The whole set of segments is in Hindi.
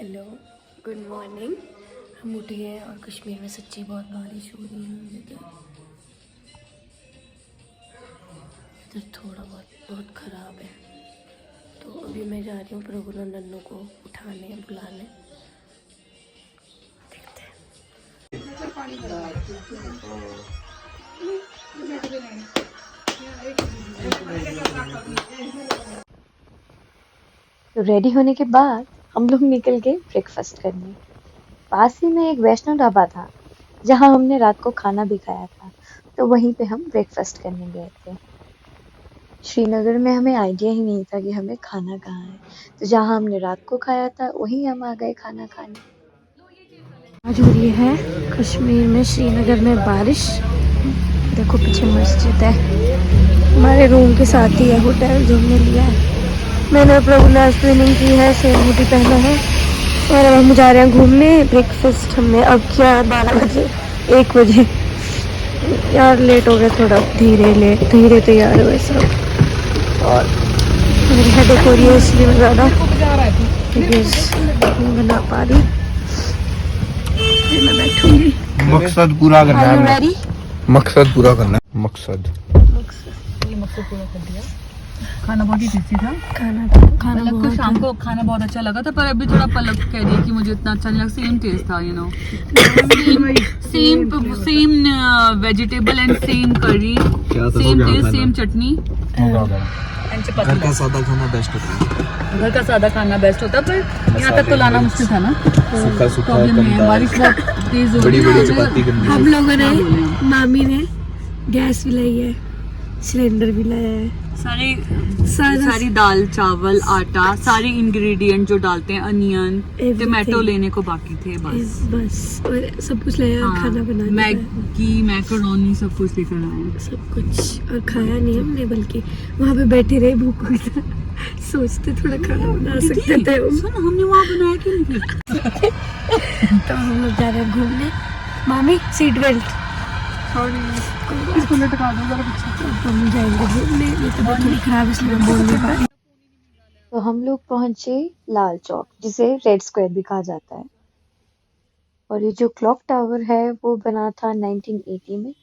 Hello, good morning. हम उठे हैं और कश्मीर में सच्ची बहुत बारिश हो रही है। इधर थोड़ा बहुत ख़राब है। तो अभी मैं जा रही हूँ प्रभु और नन्नू को उठाने बुलाने। देखते हैं। तो रेडी होने के बाद हम लोग निकल गए ब्रेकफास्ट करने। पास ही में एक वैष्णो ढाबा था जहां हमने रात को खाना भी खाया था, तो वहीं पे हम ब्रेकफास्ट करने गए थे। श्रीनगर में हमें आइडिया ही नहीं था कि हमें खाना कहाँ है, तो जहां हमने रात को खाया था वहीं हम आ गए खाना खाने। आज हो रही है कश्मीर में श्रीनगर में बारिश। देखो पीछे मस्जिद है। हमारे रूम के साथ ही है होटल जो हमने लिया है। मैंने प्रभु ने स्विमिंग की है, सेम हुडी पहना है और अब हम जा रहे हैं घूमने। ब्रेकफास्ट हमने अब किया 12 बजे 1 बजे। यार लेट हो गया थोड़ा, धीरे तैयार हुए सब। और मेरी हेडेक हो रही है इसलिए मैं ज़्यादा नहीं बना पा रही। मैं बैठूंगी। मकसद पूरा करना है। मकसद पूरा करना है। मकसद पूरा कर दिया। खाना बहुत ही टेस्टी था। खाना को शाम को खाना बहुत अच्छा लगा था, पर अभी थोड़ा पलक कह रही है कि मुझे इतना अच्छा नहीं लगा। सेम टेस्ट था, you know, same vegetable and same करी, सेम टेस्ट, सेम चटनी। घर का सादा खाना बेस्ट होता है, पर यहाँ तक तो लाना मुश्किल था ना। प्रॉब्लम है, बारिश बहुत तेज हो रही है। हम लोगों ने, मामी ने गैस भी लाई है, सिलेंडर भी लाया है, सारी दाल चावल आटा सारी इंग्रेडिएंट जो डालते हैं, अनियन टमाटो लेने को बाकी थे बस और सब कुछ लाया। हाँ, खाना बनाने मैगी मैक्रोनी सब कुछ लेकर आए, सब कुछ। और खाया नहीं हमने, बल्कि वहाँ पे बैठे रहे भूख सोचते थोड़ा खाना बना सकते थे। हमने वहाँ बनाया क्यों नहीं? तो हम लोग जा रहे हैं घूमने। मामी सीट बेल्ट इसको लटका दो जरा पीछे। हम जाएंगे घूमने, ये तो थोड़ी खराब इसलिए बोल नहीं पा रही। तो हम लोग पहुंचे लाल चौक, जिसे रेड स्क्वायर भी कहा जाता है। और ये जो क्लॉक टावर है वो बना था 1980 में।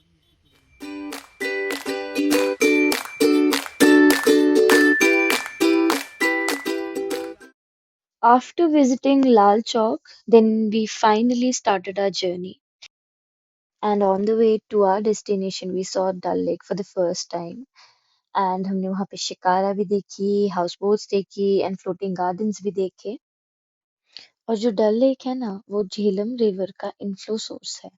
After visiting Lal Chowk, then we finally started our journey. And on the way to our destination, we saw Dal Lake for the first time. And हमने वहाँ पे शिकारा भी देखी, हाउस बोट्स देखी एंड फ्लोटिंग गार्डन्स भी देखे। और जो डल लेक है ना, वो झेलम रिवर का इनफ्लो सोर्स है।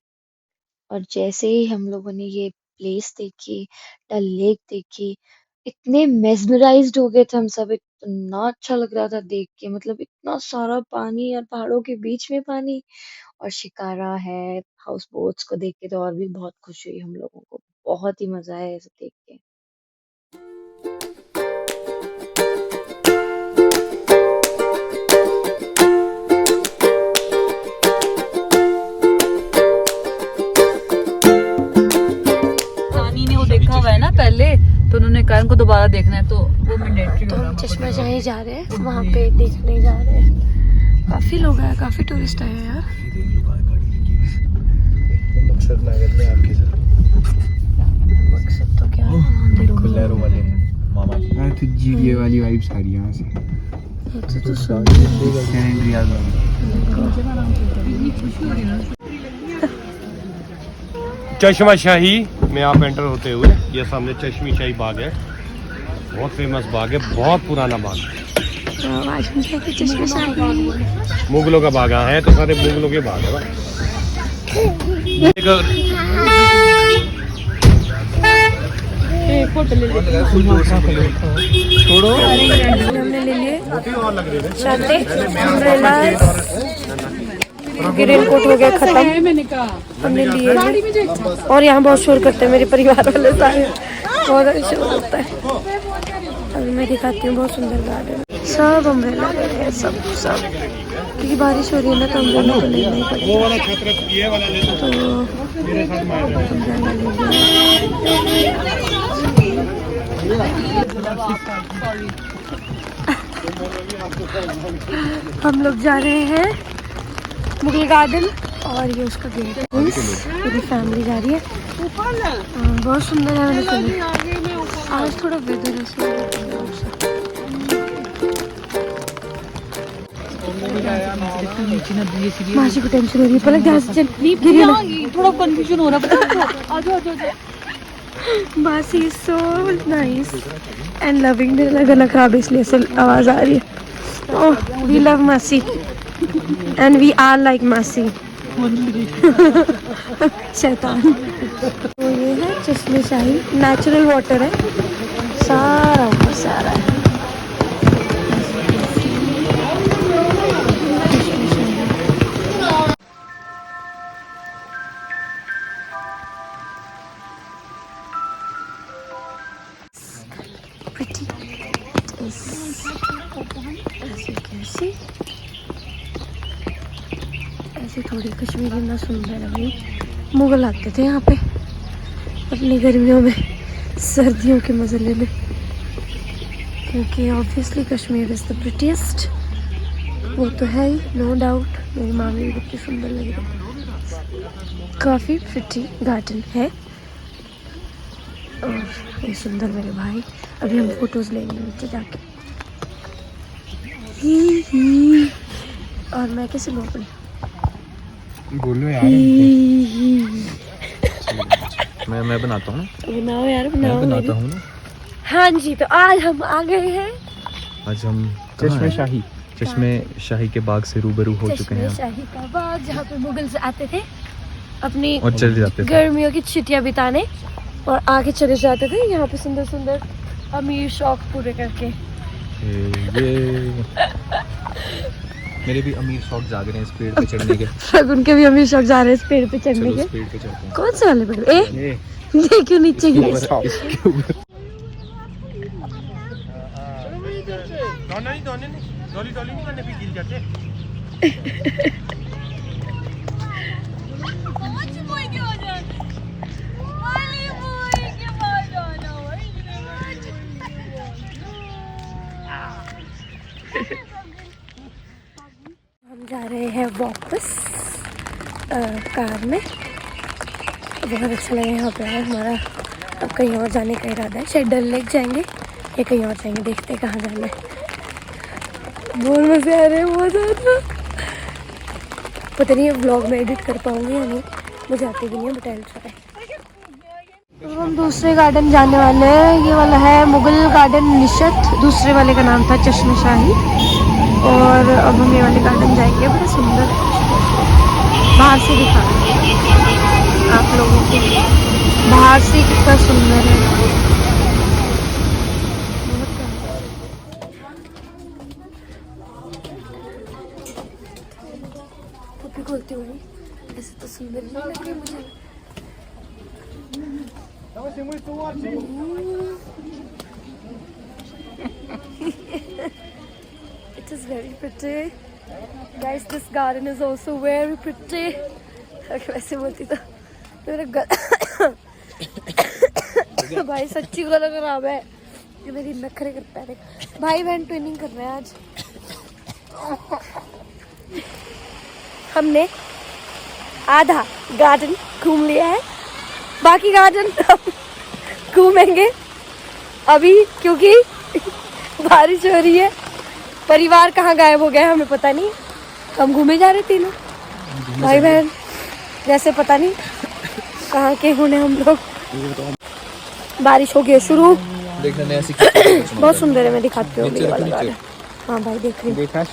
और जैसे ही हम लोगों ने ये प्लेस देखी, डल लेक देखी, इतने मेस्मराइज्ड हो गए थे हम सब। इतना अच्छा लग रहा था देख के, मतलब इतना सारा पानी और पहाड़ों के बीच में पानी और शिकारा है। हाउस बोट्स को देख के तो और भी बहुत खुशी हुई हम लोगों को। बहुत ही मजा आया ये सब देख के। देखा हुआ है ना पहले, तो उन्होंने कहा उनको दोबारा देखना है, तो वो मैंडेटरी तो हम चश्मा शाही जा रहे हैं, वहाँ पे देखने जा रहे हैं। काफी लोग आए, काफी टूरिस्ट आए हैं यार। मकसद नगर में आपके साथ मकसद तो क्या है, देखो लहरों वाले मामा जी। हाँ, तो जीडीए वाली वाइब्स आ रही है यहाँ से। तो सुन चश्मा शाही में आप एंटर होते हुए ये सामने चश्मी शाही बाग है। बहुत फेमस बाग है, बहुत पुराना बाग है। आज हम जाएंगे चश्मा शाही। मुगलों का बाग है, तो सारे मुगलों के बाग है। छोड़ो, हमने ले लिए छाते, रेन कोट हो गया खत्म, हमने लिए। और यहाँ बहुत शोर करते हैं मेरे परिवार वाले सारे, बहुत शोर होता है। अभी मैं दिखाती हूँ, बहुत सुंदर गार्डन। सब अम्ब्रेला ले रहे हैं, सब क्योंकि बारिश हो रही है ना, तो अम्ब्रेला तो लेना ही पड़ेगा। तो अम्ब्रेला ले लिया। हम लोग जा रहे हैं मुगल गार्डन और ये उसका गेट है। पूरी फैमिली जा रही है। बहुत सुंदर है। मैंने सुना आज थोड़ा वेदर है मासी को टेंशन हो रही है। पलक ध्यान से चल, थोड़ा कंफ्यूजन हो रहा है। आजा आजा आजा। मासी is so nice and loving. मेरा गला खराब है इसलिए ऐसे आवाज आ रही है। ओह वी लव मासी एंड वी आर लाइक मासी। शैतान। तो ये है चश्मे शाही, नेचुरल वाटर है सारा ऊपर से आ रहा है। Pretty it is. As you can see. ऐसे थोड़ी कश्मीर ना सुंदर है भाई। मुगल आते थे यहाँ पे अपनी गर्मियों में, सर्दियों के मजे लेने, क्योंकि obviously Kashmir is the prettiest. वो तो है ही, नो डाउट। मेरी मामी भी कितनी सुंदर लग रही है। काफ़ी प्रिटी गार्डन है और ये सुंदर मेरे भाई। अभी हम फोटोज लेंगे नीचे जाके। और मैं कैसे लूँ अपनी? बोलो यार। मैं बनाता हूँ। बनाओ यार, बनाओ। मैं बनाता हूँ ना। हाँ जी, तो आज हम आ गए हैं। आज हम चश्मे शाही के बाग से रूबरू हो चुके हैं। शाही का बाग, जहाँ पे मुगल से आते थे अपनी और चले जाते थे गर्मियों की छुट्टियाँ बिताने और आगे चले जाते थे यहाँ पे सुंदर सुंदर अमीर शौक पूरे करके। ये मेरे भी अमीर शौक जाग रहे हैं इस पेड़ पे चढ़ने के। उनके भी अमीर शौक जा रहे हैं इस पेड़ पे चढ़ने के। पेड़ पे चढ़ते हैं। कौन से वाले पेड़? देखियो नीचे गिरे। हम जा रहे हैं वापस कार में। बहुत अच्छा लगा यहाँ पे हमारा। अब कहीं और जाने का इरादा है, शायद डल लेक जाएंगे या कहीं और जाएंगे, देखते हैं कहाँ जाना है। बहुत मज़े आ रहे हैं, बहुत ज़्यादा। पता नहीं व्लॉग में एडिट कर पाऊँगी या नहीं, मुझे आती भी नहीं है, बट आई विल ट्राई। तो हम दूसरे गार्डन जाने वाले हैं। ये वाला है मुगल गार्डन निशत, दूसरे वाले का नाम था चश्मे शाही। और अब हम ये वाले गार्डन जाएंगे। बड़ा सुंदर है, बाहर से दिखा आप लोगों को, बाहर से कितना सुंदर है। टोपी खोलती हुई ऐसे तो सुंदर नहीं लग रही मुझे। It is very pretty. Guys, this garden is also very pretty. वैसे बोलती तो मेरा भाई सच्ची गला खराब है। ये मेरी नखरे करता है। भाई बहन ट्विनिंग कर रहे हैं आज। हमने आधा गार्डन घूम लिया है, बाकी गार्डन घूमेंगे अभी, क्योंकि बारिश हो रही है। परिवार कहाँ गायब हो गया हमें पता नहीं। हम घूमे जा रहे तीनों भाई बहन, जैसे पता नहीं कहाँ के होने हम लोग। बारिश हो गई शुरू। बहुत सुंदर है, मैं दिखाती हूँ ये वाला गार्डन। हाँ भाई देख रही हूँ।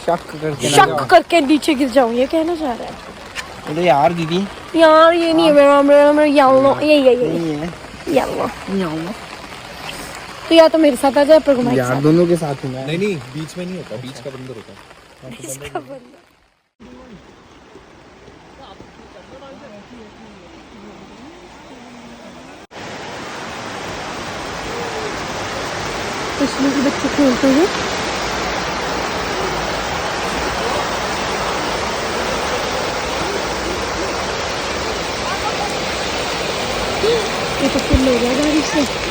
शक करके नीचे गिर जाऊँ, ये कहना चाह रहा है। तो यार दीदी, यार ये नहीं है मेरा येलो, ये तो या तो मेरे साथ आ जाए पर यार दोनों के साथ हूँ मैं। नहीं बीच में नहीं होता, बीच का बंदर होता है। कश्मीर के बच्चे खेलते हैं। ये तो फुल हो गया बारिश से।